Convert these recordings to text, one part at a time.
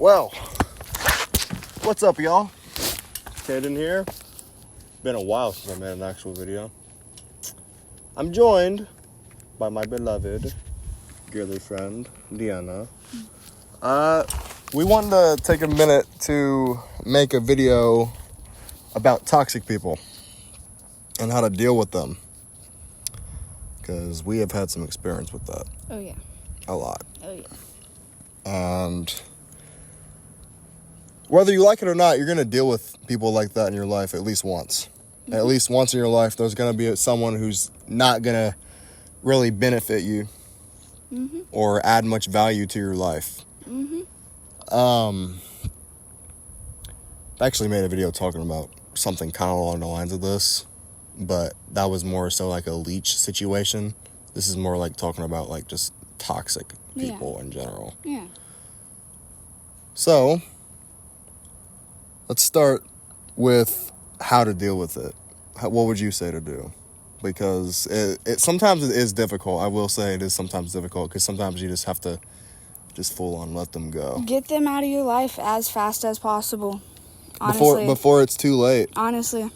Well, what's up, y'all? Caden here. Been a while since I made an actual video. I'm joined by my beloved girly friend, Deanna. We wanted to take a minute to make a video about toxic people and how to deal with them. Because we have had some experience with that. Oh, yeah. A lot. Oh, yeah. And whether you like it or not, you're going to deal with people like that in your life at least once. Mm-hmm. At least once in your life, there's going to be someone who's not going to really benefit you mm-hmm. or add much value to your life. Mm-hmm. I actually made a video talking about something kind of along the lines of this, but that was more so like a leech situation. This is more like talking about like just toxic people in general. Yeah. So, let's start with how to deal with it. What would you say to do? Because it sometimes it is difficult. I will say it is sometimes difficult because sometimes you just have to just full on let them go. Get them out of your life as fast as possible. Honestly. Before it's too late. Honestly.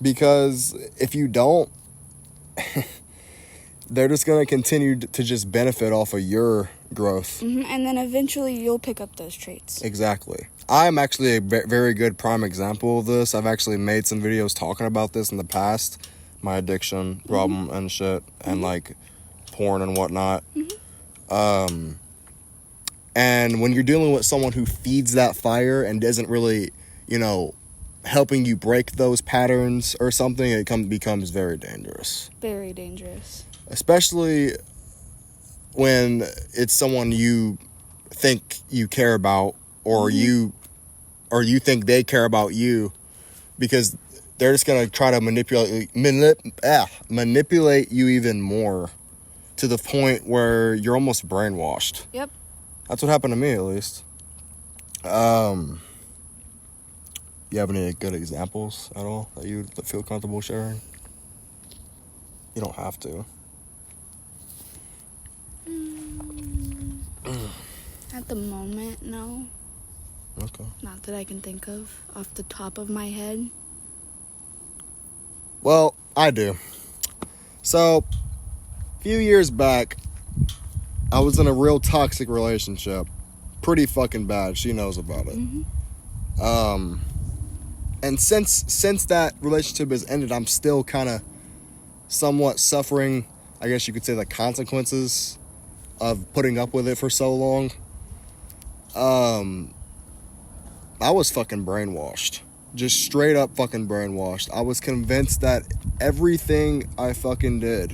Because if you don't, they're just going to continue to just benefit off of your growth. Mm-hmm. And then eventually you'll pick up those traits. Exactly. I'm actually a very good prime example of this. I've actually made some videos talking about this in the past. My addiction problem mm-hmm. and shit. And mm-hmm. like porn and whatnot. Mm-hmm. And when you're dealing with someone who feeds that fire and isn't really, helping you break those patterns or something, it becomes very dangerous. Very dangerous. Especially when it's someone you think you care about or mm-hmm. you think they care about you, because they're just going to try to manipulate you even more to the point where you're almost brainwashed. Yep. That's what happened to me, at least. You have any good examples at all that you feel comfortable sharing? You don't have to. At the moment, no. Okay. Not that I can think of off the top of my head. Well, I do. So, a few years back, I was in a real toxic relationship. Pretty fucking bad. She knows about it. Mm-hmm. And since that relationship has ended, I'm still kind of somewhat suffering, I guess you could say, the consequences of putting up with it for so long. I was fucking brainwashed. Just straight up fucking brainwashed. I was convinced that everything I fucking did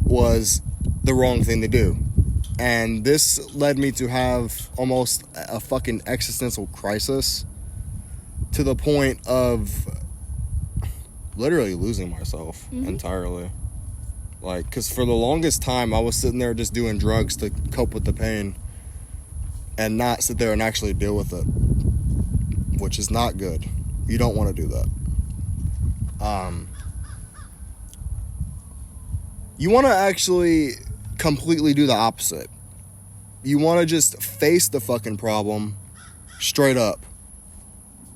was the wrong thing to do. And this led me to have almost a fucking existential crisis, to the point of literally losing myself mm-hmm. entirely. Like, because for the longest time, I was sitting there just doing drugs to cope with the pain and not sit there and actually deal with it, which is not good. You don't want to do that. You want to actually completely do the opposite. You want to just face the fucking problem straight up.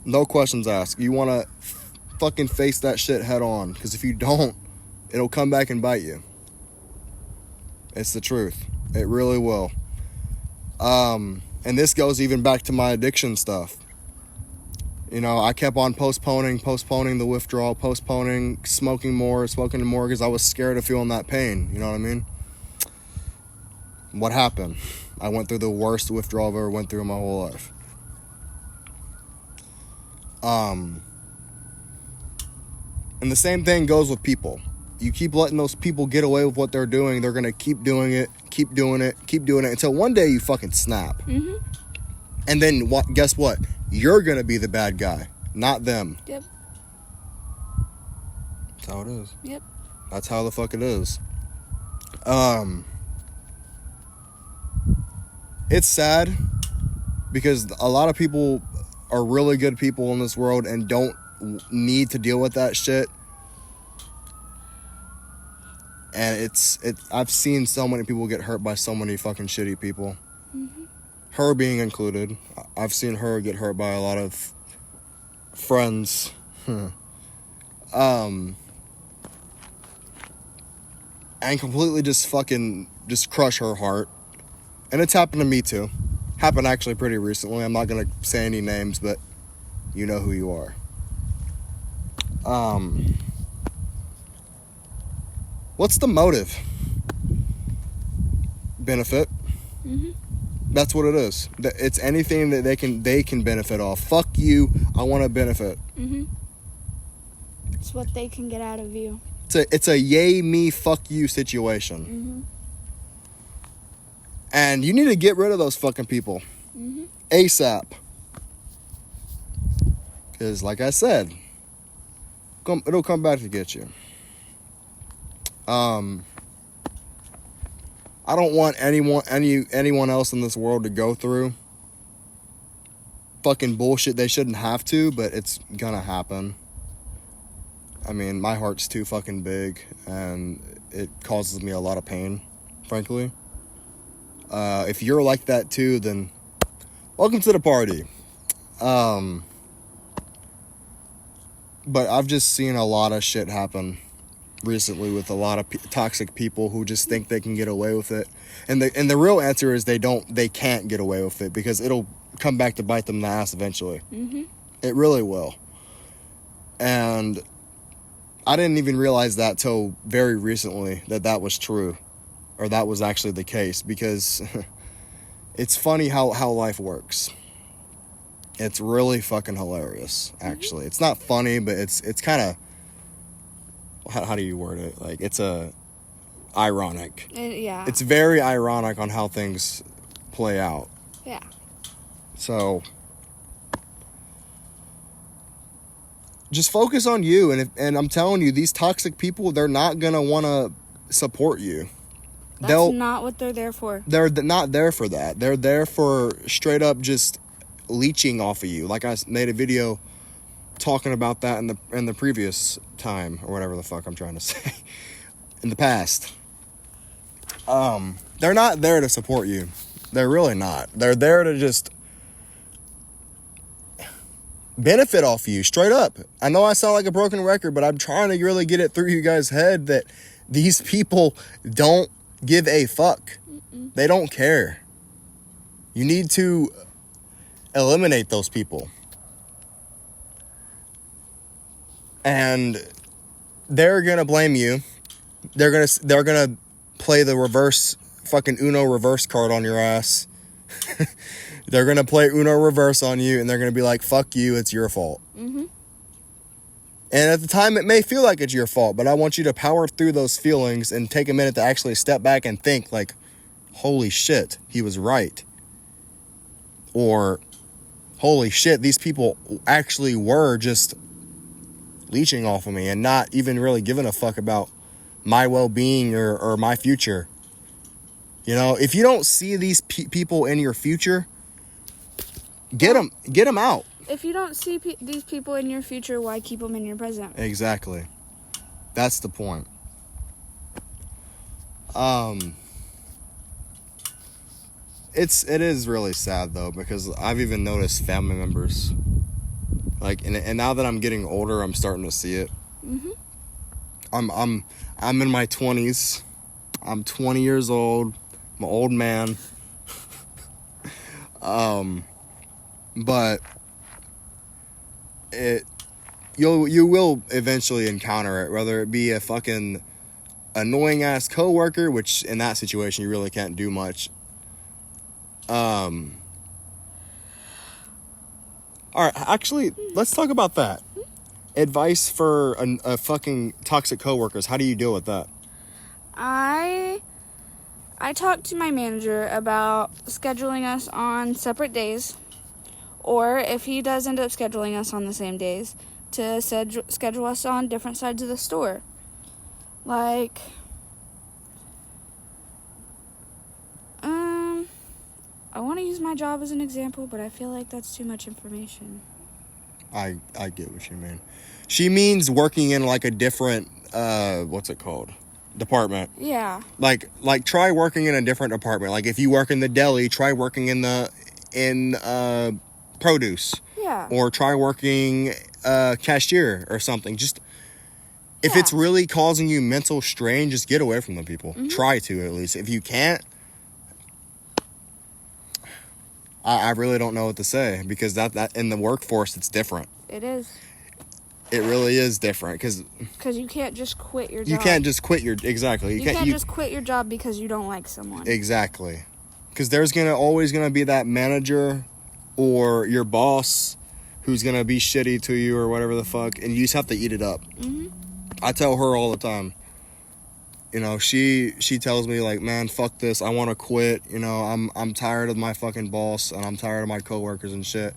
No questions asked. You want to fucking face that shit head on. Because if you don't, it'll come back and bite you. It's the truth. It really will. And this goes even back to my addiction stuff. I kept on postponing the withdrawal, postponing smoking more because I was scared of feeling that pain. You know what I mean? What happened? I went through the worst withdrawal I've ever went through in my whole life. And the same thing goes with people. You keep letting those people get away with what they're doing, they're going to keep doing it until one day you fucking snap. Mm-hmm. And then guess what? You're going to be the bad guy, not them. Yep. That's how it is. Yep. That's how the fuck it is. It's sad because a lot of people are really good people in this world and don't need to deal with that shit. And I've seen so many people get hurt by so many fucking shitty people. Mm-hmm. her being included. I've seen her get hurt by a lot of friends. And completely just crush her heart. And it's happened to me too. Happened actually pretty recently. I'm not gonna say any names, but you know who you are. What's the motive? Benefit. Mm-hmm. That's what it is. It's anything that they can benefit off. Fuck you, I want to benefit. Mm-hmm. It's what they can get out of you. It's a yay me, fuck you situation. Mm-hmm. And you need to get rid of those fucking people. Mm-hmm. ASAP. Because like I said, it'll come back to get you. I don't want anyone else in this world to go through fucking bullshit they shouldn't have to, but it's gonna happen. I mean, my heart's too fucking big, and it causes me a lot of pain, frankly. If you're like that too, then welcome to the party. But I've just seen a lot of shit happen recently with a lot of toxic people who just think they can get away with it, and the real answer is they can't get away with it, because it'll come back to bite them in the ass eventually. Mm-hmm. It really will. And I didn't even realize that till very recently that was true, or that was actually the case, because it's funny how life works. It's really fucking hilarious, actually. Mm-hmm. It's not funny, but it's kind of, how do you word it? Like, it's ironic. Yeah. It's very ironic on how things play out. Yeah. So just focus on you, and I'm telling you, these toxic people, they're not gonna want to support you. That's not what they're there for. They're not there for that. They're there for straight up just leeching off of you. Like I made a video talking about that in the previous time, or whatever the fuck I'm trying to say, in the past. They're not there to support you. They're really not. They're there to just benefit off you, straight up. I know I sound like a broken record, but I'm trying to really get it through you guys' head that these people don't give a fuck. Mm-mm. They don't care. You need to eliminate those people. And they're gonna blame you. They're gonna play the reverse fucking Uno reverse card on your ass. They're gonna play Uno reverse on you, and they're gonna be like, "Fuck you, it's your fault." Mm-hmm. And at the time, it may feel like it's your fault, but I want you to power through those feelings and take a minute to actually step back and think, like, "Holy shit, he was right," or "Holy shit, these people actually were just leeching off of me and not even really giving a fuck about my well-being or my future." You know, if you don't see these people in your future, get them out. If you don't see these people in your future, why keep them in your present? Exactly. That's the point. It is really sad though, because I've even noticed family members, like, and now that I'm getting older, I'm starting to see it. Mm-hmm. I'm in my 20s. I'm 20 years old. I'm an old man. But you will eventually encounter it, whether it be a fucking annoying ass coworker, which in that situation you really can't do much. All right, actually, let's talk about that. Advice for a fucking toxic coworkers. How do you deal with that? I talked to my manager about scheduling us on separate days, or if he does end up scheduling us on the same days, to schedule us on different sides of the store. Like, I want to use my job as an example, but I feel like that's too much information. I get what you mean. She means working in like a different, what's it called? Department. Yeah. Like try working in a different department. Like if you work in the deli, try working in the in produce. Yeah. Or try working cashier or something. Just if Yeah. it's really causing you mental strain, just get away from them people. Try to, at least. If you can't, I really don't know what to say, because that in the workforce, it's different. It is. It really is different, because you can't just quit your job. you can't just quit your exactly. You can't just quit your job because you don't like someone. Exactly, because there's always gonna be that manager or your boss who's gonna be shitty to you or whatever the fuck, and you just have to eat it up. I tell her all the time. You know, she tells me, like, man, fuck this, I want to quit. You know, I'm tired of my fucking boss, and I'm tired of my coworkers and shit.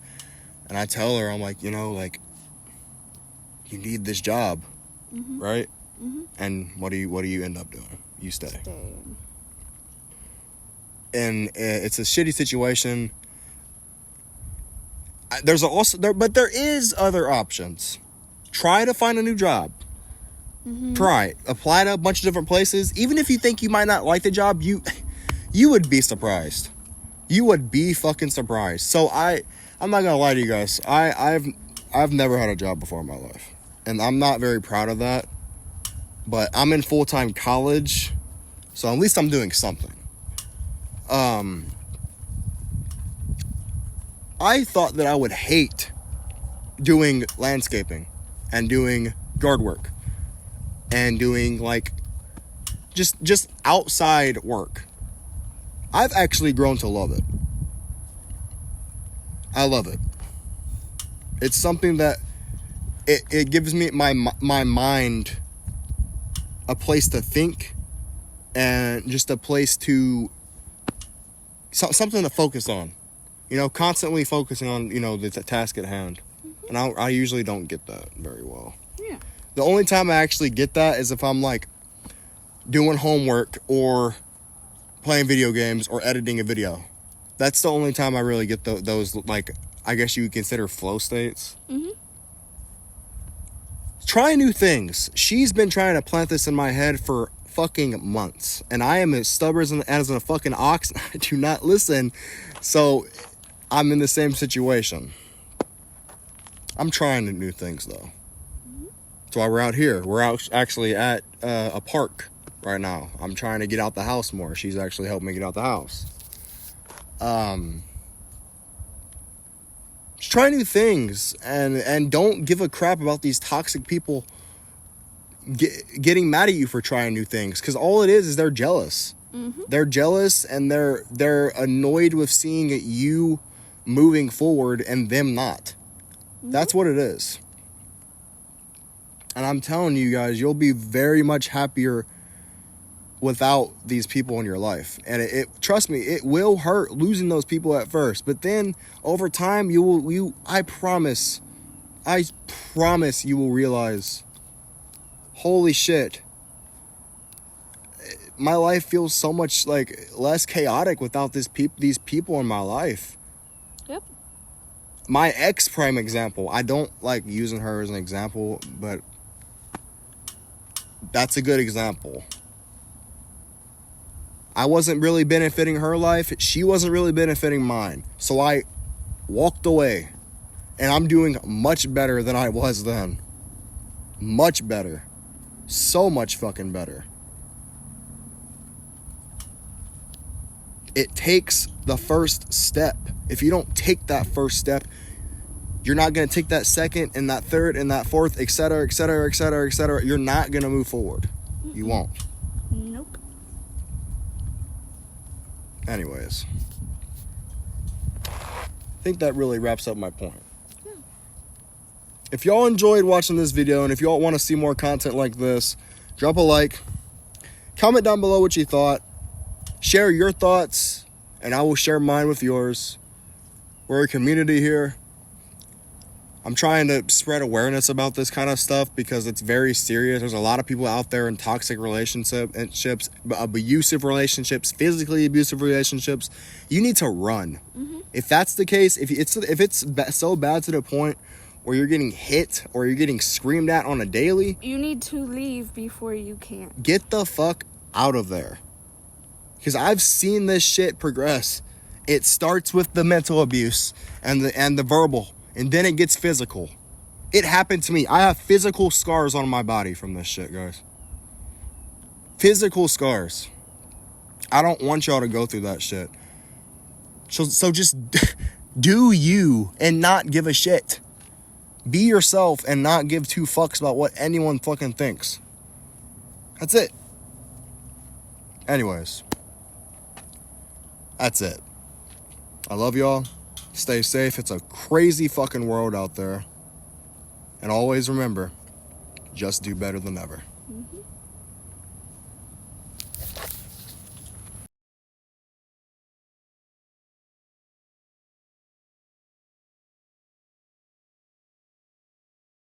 And I tell her, I'm like, you know, like, you need this job, right? And what do you end up doing? You stay. And it's a shitty situation. But there is other options. Try to find a new job. Try. Apply to a bunch of different places. Even if you think you might not like the job, you would be surprised. You would be fucking surprised. So I'm not gonna lie to you guys. I've never had a job before in my life, and I'm not very proud of that. But I'm in full-time college, so at least I'm doing something. I thought that I would hate doing landscaping and doing yard work and doing, like, just outside work. I've actually grown to love it. I love it. It's something that it gives me my mind a place to think, and just a place to something to focus on. You know, constantly focusing on, you know, the task at hand. And I usually don't get that very well. Yeah. The only time I actually get that is if I'm, like, doing homework or playing video games or editing a video. That's the only time I really get those, like, I guess you would consider flow states. Try new things. She's been trying to plant this in my head for fucking months, and I am as stubborn as a fucking ox. I do not listen, so I'm in the same situation. I'm trying new things, though. That's why we're out here. We're out actually at a park right now. I'm trying to get out the house more. She's actually helped me get out the house. Just try new things, and don't give a crap about these toxic people getting mad at you for trying new things, because all it is they're jealous. They're jealous, and they're annoyed with seeing you moving forward and them not. That's what it is. And I'm telling you guys, you'll be very much happier without these people in your life. And it trust me, it will hurt losing those people at first, but then over time I promise you will realize, holy shit, my life feels so much, like, less chaotic without these people in my life. Yep. My ex, prime example. I don't like using her as an example, but that's a good example. I wasn't really benefiting her life. She wasn't really benefiting mine. So I walked away. And I'm doing much better than I was then. Much better. So much fucking better. It takes the first step. If you don't take that first step, you're not going to take that second and that third and that fourth, etc., etc., etc., etc. You're not going to move forward. You won't. Nope. Anyways, I think that really wraps up my point. Yeah. If y'all enjoyed watching this video, and if y'all want to see more content like this, drop a like, comment down below what you thought, share your thoughts, and I will share mine with yours. We're a community here. I'm trying to spread awareness about this kind of stuff because it's very serious. There's a lot of people out there in toxic relationships, abusive relationships, physically abusive relationships. You need to run. If that's the case, if it's so bad to the point where you're getting hit or you're getting screamed at on a daily, you need to leave before you can. Get the fuck out of there. Because I've seen this shit progress, It starts with the mental abuse and the verbal, and then it gets physical. It happened to me. I have physical scars on my body from this shit, guys. Physical scars. I don't want y'all to go through that shit. So just do you and not give a shit. Be yourself and not give two fucks about what anyone fucking thinks. That's it. Anyways. That's it. I love y'all. Stay safe. It's a crazy fucking world out there. And always remember, just do better than ever. Mm-hmm.